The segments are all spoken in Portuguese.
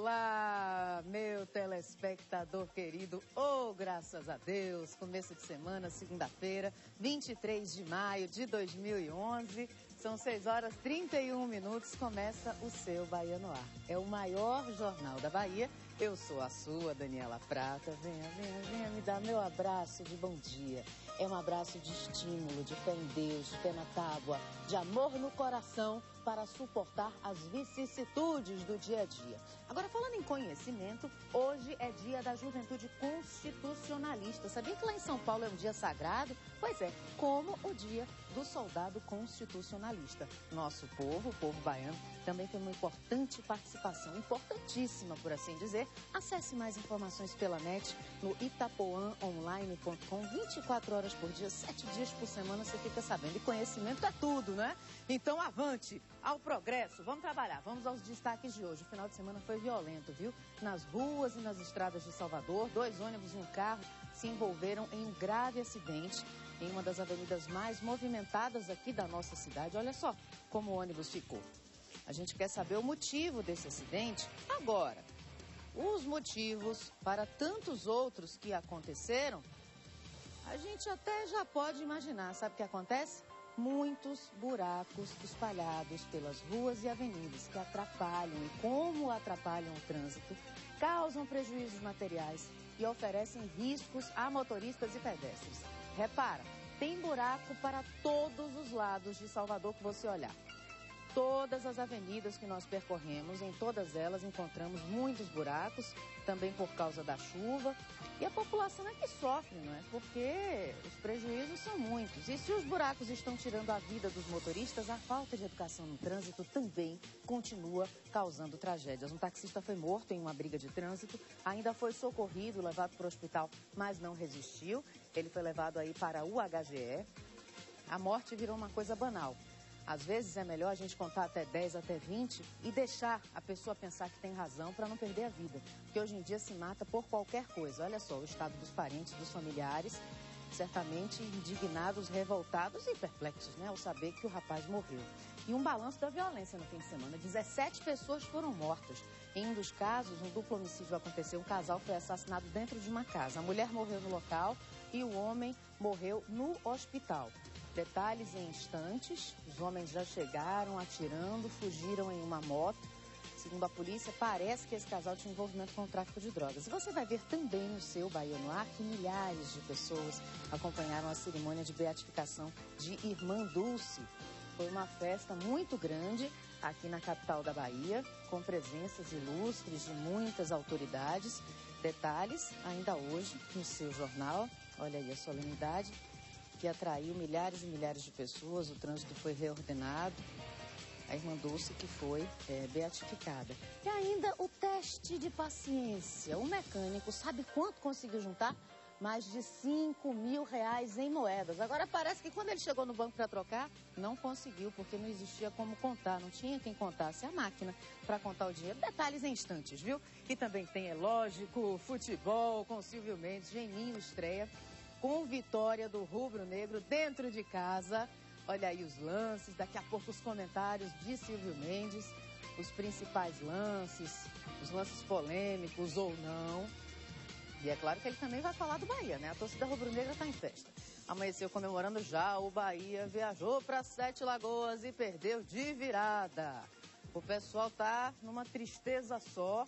Olá, meu telespectador querido. Oh, graças a Deus. Começo de semana, segunda-feira, 23 de maio de 2011. São 6 horas 31 minutos. Começa o seu Bahia no Ar. É o maior jornal da Bahia. Eu sou a sua, Daniela Prata. Venha me dar meu abraço de bom dia. É um abraço de estímulo, de fé em Deus, de pé na tábua, de amor no coração para suportar as vicissitudes do dia a dia. Agora, falando em conhecimento, hoje é dia da Juventude Constitucionalista. Sabia que lá em São Paulo é um dia sagrado? Pois é, como o dia do soldado constitucionalista. Nosso povo, o povo baiano, também tem uma importante participação, importantíssima, por assim dizer. Acesse mais informações pela net no itapoaonline.com, 24 horas por dia, 7 dias por semana, você fica sabendo. E conhecimento é tudo, né? Então, avante ao progresso. Vamos trabalhar, vamos aos destaques de hoje. O final de semana foi violento, viu? Nas ruas e nas estradas de Salvador, 2 ônibus e um carro se envolveram em um grave acidente em uma das avenidas mais movimentadas aqui da nossa cidade. Olha só como o ônibus ficou. A gente quer saber o motivo desse acidente agora. Os motivos para tantos outros que aconteceram, a gente até já pode imaginar. Sabe o que acontece? Muitos buracos espalhados pelas ruas e avenidas que atrapalham e como atrapalham o trânsito, causam prejuízos materiais e oferecem riscos a motoristas e pedestres. Repara, tem buraco para todos os lados de Salvador que você olhar. Todas as avenidas que nós percorremos, em todas elas encontramos muitos buracos, também por causa da chuva. E a população é que sofre, não é? Porque os prejuízos são muitos. E se os buracos estão tirando a vida dos motoristas, a falta de educação no trânsito também continua causando tragédias. Um taxista foi morto em uma briga de trânsito, ainda foi socorrido, levado para o hospital, mas não resistiu. Ele foi levado aí para o UHGE. A morte virou uma coisa banal. Às vezes é melhor a gente contar até 10, até 20 e deixar a pessoa pensar que tem razão para não perder a vida. Porque hoje em dia se mata por qualquer coisa. Olha só, o estado dos parentes, dos familiares, certamente indignados, revoltados e perplexos, né, ao saber que o rapaz morreu. E um balanço da violência no fim de semana. 17 pessoas foram mortas. Em um dos casos, um duplo homicídio aconteceu. Um casal foi assassinado dentro de uma casa. A mulher morreu no local e o homem morreu no hospital. Detalhes em instantes, os homens já chegaram atirando, fugiram em uma moto. Segundo a polícia, parece que esse casal tinha envolvimento com o tráfico de drogas. E você vai ver também no seu Bahia no Ar que milhares de pessoas acompanharam a cerimônia de beatificação de Irmã Dulce. Foi uma festa muito grande aqui na capital da Bahia, com presenças ilustres de muitas autoridades. Detalhes ainda hoje no seu jornal. Olha aí a solenidade que atraiu milhares e milhares de pessoas. O trânsito foi reordenado. A Irmã Dulce que foi beatificada. E ainda o teste de paciência. O mecânico sabe quanto conseguiu juntar? Mais de R$5.000 em moedas. Agora parece que quando ele chegou no banco para trocar, não conseguiu, porque não existia como contar, não tinha quem contasse a máquina para contar o dinheiro. Detalhes em instantes, viu? E também tem, é lógico, futebol com Silvio Mendes. Geninho estreia com vitória do Rubro Negro dentro de casa. Olha aí os lances, daqui a pouco os comentários de Silvio Mendes, os principais lances, os lances polêmicos ou não. E é claro que ele também vai falar do Bahia, né? A torcida rubro-negra está em festa. Amanheceu comemorando já, o Bahia viajou para Sete Lagoas e perdeu de virada. O pessoal tá numa tristeza só.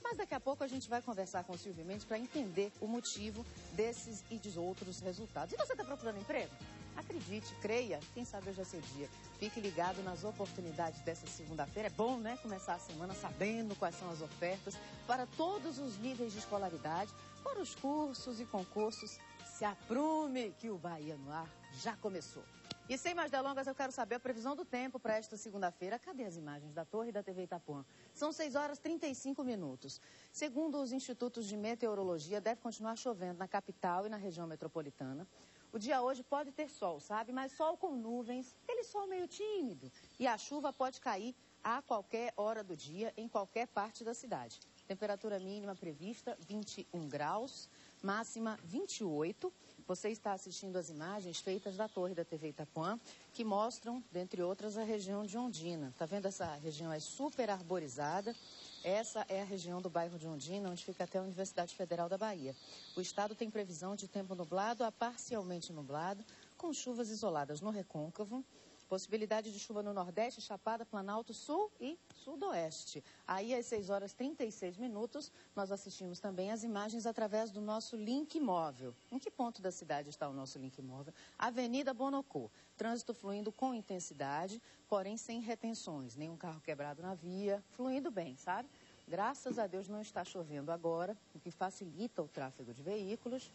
Mas daqui a pouco a gente vai conversar com o Silvio Mendes para entender o motivo desses e de outros resultados. E você está procurando emprego? Acredite, creia, quem sabe hoje é seu dia. Fique ligado nas oportunidades dessa segunda-feira. É bom, né, começar a semana sabendo quais são as ofertas para todos os níveis de escolaridade, para os cursos e concursos. Se aprume que o Bahia no Ar já começou. E sem mais delongas, eu quero saber a previsão do tempo para esta segunda-feira. Cadê as imagens da Torre da TV Itapuã? São 6 horas 35 minutos. Segundo os institutos de meteorologia, deve continuar chovendo na capital e na região metropolitana. O dia hoje pode ter sol, sabe? Mas sol com nuvens, aquele sol meio tímido. E a chuva pode cair a qualquer hora do dia, em qualquer parte da cidade. Temperatura mínima prevista, 21 graus. Máxima 28, Você está assistindo as imagens feitas da torre da TV Itapuã, que mostram, dentre outras, a região de Ondina. Está vendo? Essa região é super arborizada. Essa é a região do bairro de Ondina, onde fica até a Universidade Federal da Bahia. O estado tem previsão de tempo nublado a parcialmente nublado, com chuvas isoladas no Recôncavo. Possibilidade de chuva no Nordeste, Chapada, Planalto, Sul e Sudoeste. Aí, às 6 horas e 36 minutos, nós assistimos também as imagens através do nosso link móvel. Em que ponto da cidade está o nosso link móvel? Avenida Bonocô. Trânsito fluindo com intensidade, porém sem retenções. Nenhum carro quebrado na via, fluindo bem, sabe? Graças a Deus não está chovendo agora, o que facilita o tráfego de veículos.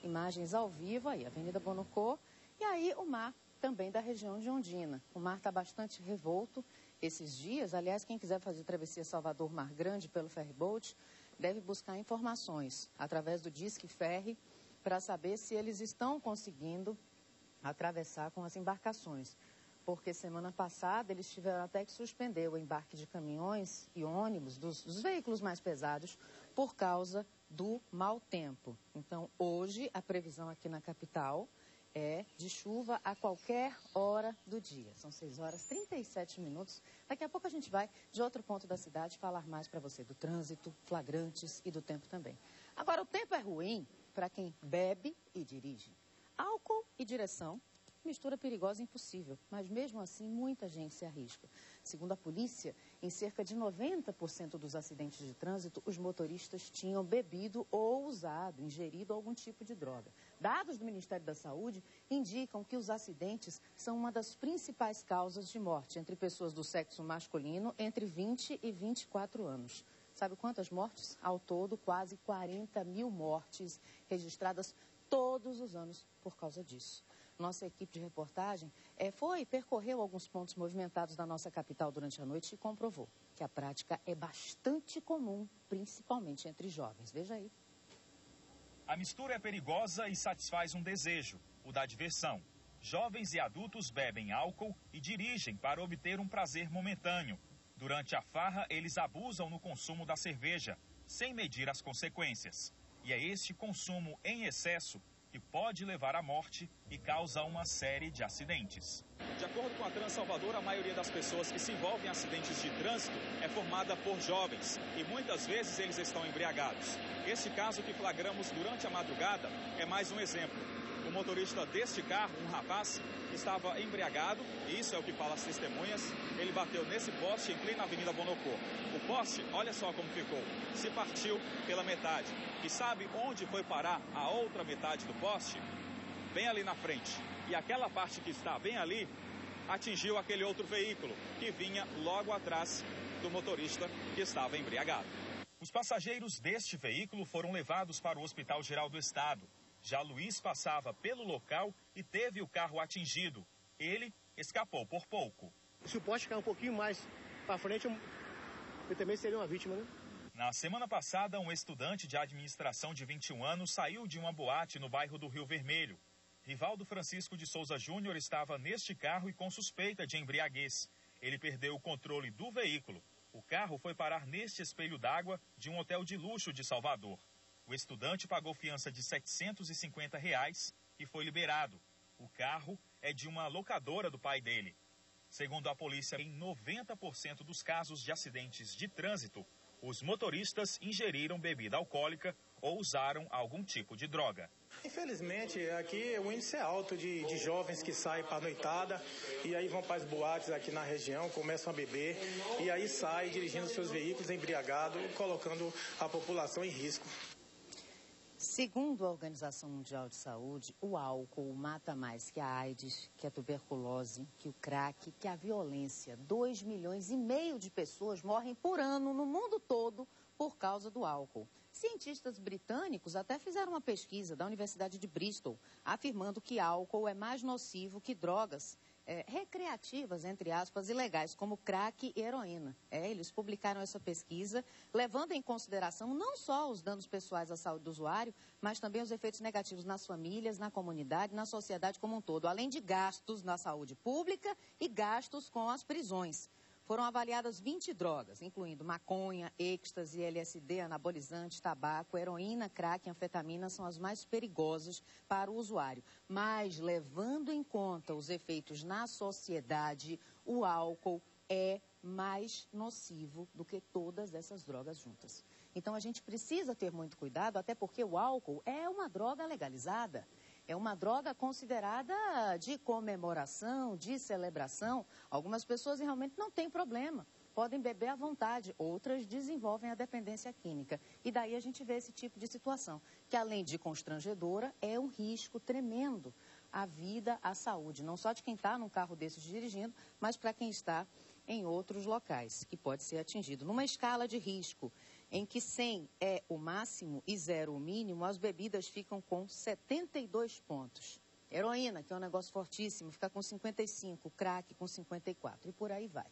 Imagens ao vivo aí, Avenida Bonocô. E aí, o mar também da região de Ondina. O mar está bastante revolto esses dias. Aliás, quem quiser fazer travessia Salvador-Mar Grande pelo ferryboat deve buscar informações através do Disque Ferry para saber se eles estão conseguindo atravessar com as embarcações. Porque semana passada eles tiveram até que suspender o embarque de caminhões e ônibus, dos veículos mais pesados, por causa do mau tempo. Então, hoje, a previsão aqui na capital é de chuva a qualquer hora do dia. São 6 horas e 37 minutos. Daqui a pouco a gente vai de outro ponto da cidade falar mais para você do trânsito, flagrantes e do tempo também. Agora, o tempo é ruim para quem bebe e dirige. Álcool e direção, mistura perigosa impossível, mas mesmo assim muita gente se arrisca. Segundo a polícia, em cerca de 90% dos acidentes de trânsito, os motoristas tinham bebido ou usado, ingerido algum tipo de droga. Dados do Ministério da Saúde indicam que os acidentes são uma das principais causas de morte entre pessoas do sexo masculino entre 20 e 24 anos. Sabe quantas mortes? Ao todo, quase 40 mil mortes registradas todos os anos por causa disso. Nossa equipe de reportagem percorreu alguns pontos movimentados da nossa capital durante a noite e comprovou que a prática é bastante comum, principalmente entre jovens. Veja aí. A mistura é perigosa e satisfaz um desejo, o da diversão. Jovens e adultos bebem álcool e dirigem para obter um prazer momentâneo. Durante a farra, eles abusam no consumo da cerveja, sem medir as consequências. E é este consumo em excesso que pode levar à morte e causa uma série de acidentes. De acordo com a Trans Salvador, a maioria das pessoas que se envolvem em acidentes de trânsito é formada por jovens e muitas vezes eles estão embriagados. Este caso que flagramos durante a madrugada é mais um exemplo. O motorista deste carro, um rapaz, estava embriagado, e isso é o que falam as testemunhas. Ele bateu nesse poste em plena Avenida Bonocô. O poste, olha só como ficou, se partiu pela metade. E sabe onde foi parar a outra metade do poste? Bem ali na frente. E aquela parte que está bem ali atingiu aquele outro veículo que vinha logo atrás do motorista que estava embriagado. Os passageiros deste veículo foram levados para o Hospital Geral do Estado. Já Luiz passava pelo local e teve o carro atingido. Ele escapou por pouco. Se o poste cair um pouquinho mais para frente, eu também seria uma vítima, né? Na semana passada, um estudante de administração de 21 anos saiu de uma boate no bairro do Rio Vermelho. Rivaldo Francisco de Souza Júnior estava neste carro e com suspeita de embriaguez. Ele perdeu o controle do veículo. O carro foi parar neste espelho d'água de um hotel de luxo de Salvador. O estudante pagou fiança de R$ 750 e foi liberado. O carro é de uma locadora do pai dele. Segundo a polícia, em 90% dos casos de acidentes de trânsito, os motoristas ingeriram bebida alcoólica ou usaram algum tipo de droga. Infelizmente, aqui o índice é alto de jovens que saem para a noitada e aí vão para as boates aqui na região, começam a beber e aí saem dirigindo seus veículos embriagados, colocando a população em risco. Segundo a Organização Mundial de Saúde, o álcool mata mais que a AIDS, que a tuberculose, que o crack, que a violência. 2,5 milhões de pessoas morrem por ano no mundo todo por causa do álcool. Cientistas britânicos até fizeram uma pesquisa da Universidade de Bristol, afirmando que álcool é mais nocivo que drogas recreativas, entre aspas, ilegais, como crack e heroína. Eles publicaram essa pesquisa, levando em consideração não só os danos pessoais à saúde do usuário, mas também os efeitos negativos nas famílias, na comunidade, na sociedade como um todo, além de gastos na saúde pública e gastos com as prisões. Foram avaliadas 20 drogas, incluindo maconha, êxtase, LSD, anabolizante, tabaco, heroína, crack e anfetamina são as mais perigosas para o usuário. Mas, levando em conta os efeitos na sociedade, o álcool é mais nocivo do que todas essas drogas juntas. Então, a gente precisa ter muito cuidado, até porque o álcool é uma droga legalizada. É uma droga considerada de comemoração, de celebração. Algumas pessoas realmente não têm problema, podem beber à vontade, outras desenvolvem a dependência química. E daí a gente vê esse tipo de situação, que além de constrangedora, é um risco tremendo à vida, à saúde, não só de quem está num carro desses dirigindo, mas para quem está em outros locais, que pode ser atingido. Numa escala de risco, em que 100 é o máximo e 0 o mínimo, as bebidas ficam com 72 pontos. Heroína, que é um negócio fortíssimo, fica com 55, crack com 54 e por aí vai.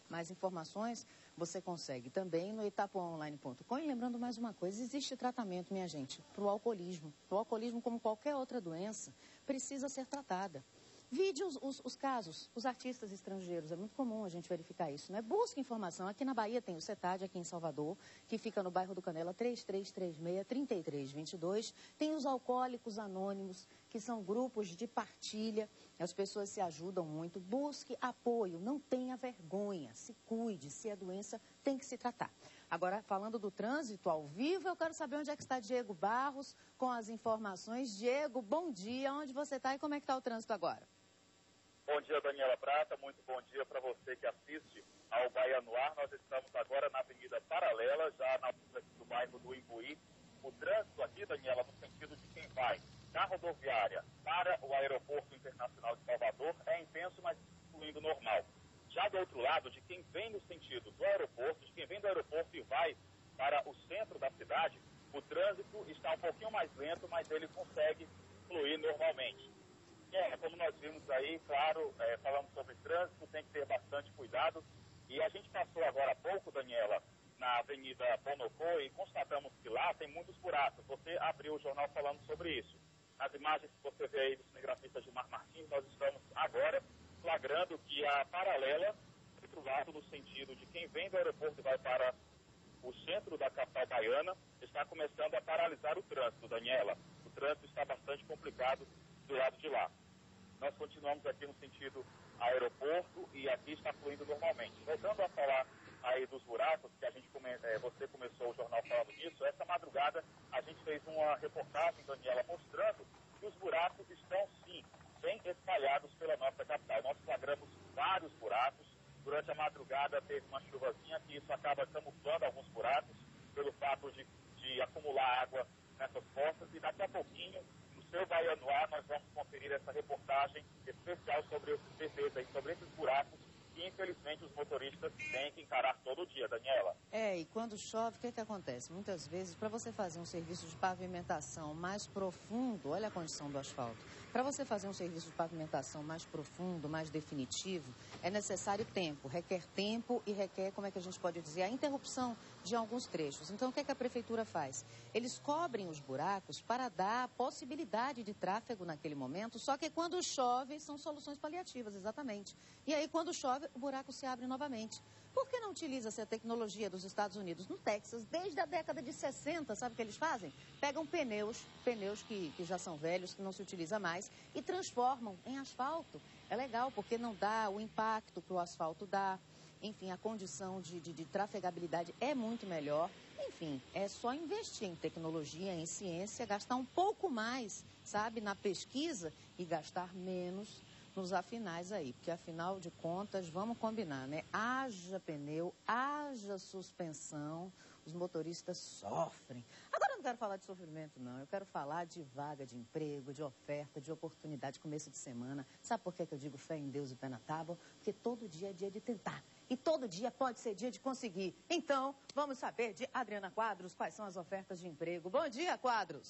Mais informações você consegue também no itapuaonline.com. E lembrando mais uma coisa, existe tratamento, minha gente, para o alcoolismo. O alcoolismo, como qualquer outra doença, precisa ser tratada. Vide os casos, os artistas estrangeiros, é muito comum a gente verificar isso, né? Busque informação. Aqui na Bahia tem o CETAD, aqui em Salvador, que fica no bairro do Canela, 3336-3322. Tem os alcoólicos anônimos, que são grupos de partilha, as pessoas se ajudam muito. Busque apoio, não tenha vergonha, se cuide, se é doença, tem que se tratar. Agora, falando do trânsito ao vivo, eu quero saber onde é que está Diego Barros com as informações. Diego, bom dia, onde você está e como é que está o trânsito agora? Bom dia, Daniela Prata, muito bom dia para você que assiste ao Bahia no Ar. Nós estamos agora na Avenida Paralela, já na altura do bairro do Imbuí. O trânsito aqui, Daniela, no sentido de quem vai da rodoviária para o Aeroporto Internacional de Salvador é intenso, mas fluindo normal. Já do outro lado, de quem vem no sentido do aeroporto, de quem vem do aeroporto e vai para o centro da cidade, o trânsito está um pouquinho mais lento, mas ele consegue fluir normalmente. Como nós vimos aí, claro, falamos sobre trânsito, tem que ter bastante cuidado. E a gente passou agora há pouco, Daniela, na Avenida Bonocô e constatamos que lá tem muitos buracos. Você abriu o jornal falando sobre isso. Nas imagens que você vê aí do cinegrafista Gilmar Martins, nós estamos agora flagrando que a paralela, do outro lado, no sentido de quem vem do aeroporto e vai para o centro da capital baiana, está começando a paralisar o trânsito, Daniela. O trânsito está bastante complicado do lado de lá. Nós continuamos aqui no sentido aeroporto e aqui está fluindo normalmente. Voltando a falar aí dos buracos, que você começou o jornal falando disso, essa madrugada a gente fez uma reportagem, Daniela, mostrando que os buracos estão, sim, bem espalhados pela nossa capital. Nós flagramos vários buracos. Durante a madrugada teve uma chuvazinha que isso acaba camuflando alguns buracos pelo fato de acumular água nessas fossas. E daqui a pouquinho, no seu Bahia no Ar, nós vamos conferir essa reportagem especial sobre esses buracos que, infelizmente, os motoristas têm que encarar todo dia, Daniela. E quando chove, o que acontece? Muitas vezes, para você fazer um serviço de pavimentação mais profundo, olha a condição do asfalto, para você fazer um serviço de pavimentação mais profundo, mais definitivo, é necessário tempo, requer tempo e requer, como é que a gente pode dizer, a interrupção de alguns trechos. Então, o que a prefeitura faz? Eles cobrem os buracos para dar possibilidade de tráfego naquele momento, só que quando chove, são soluções paliativas, exatamente. E aí, quando chove, o buraco se abre novamente. Por que não utiliza-se a tecnologia dos Estados Unidos? No Texas, desde a década de 60, sabe o que eles fazem? Pegam pneus que já são velhos, que não se utiliza mais, e transformam em asfalto. É legal, porque não dá o impacto que o asfalto dá. Enfim, a condição de trafegabilidade é muito melhor. Enfim, é só investir em tecnologia, em ciência, gastar um pouco mais, sabe, na pesquisa e gastar menos nos afinais aí, porque afinal de contas, vamos combinar, né? Haja pneu, haja suspensão, os motoristas sofrem. Agora eu não quero falar de sofrimento, não. Eu quero falar de vaga de emprego, de oferta, de oportunidade, começo de semana. Sabe por que eu digo fé em Deus e pé na tábua? Porque todo dia é dia de tentar. E todo dia pode ser dia de conseguir. Então, vamos saber de Adriana Quadros quais são as ofertas de emprego. Bom dia, Quadros!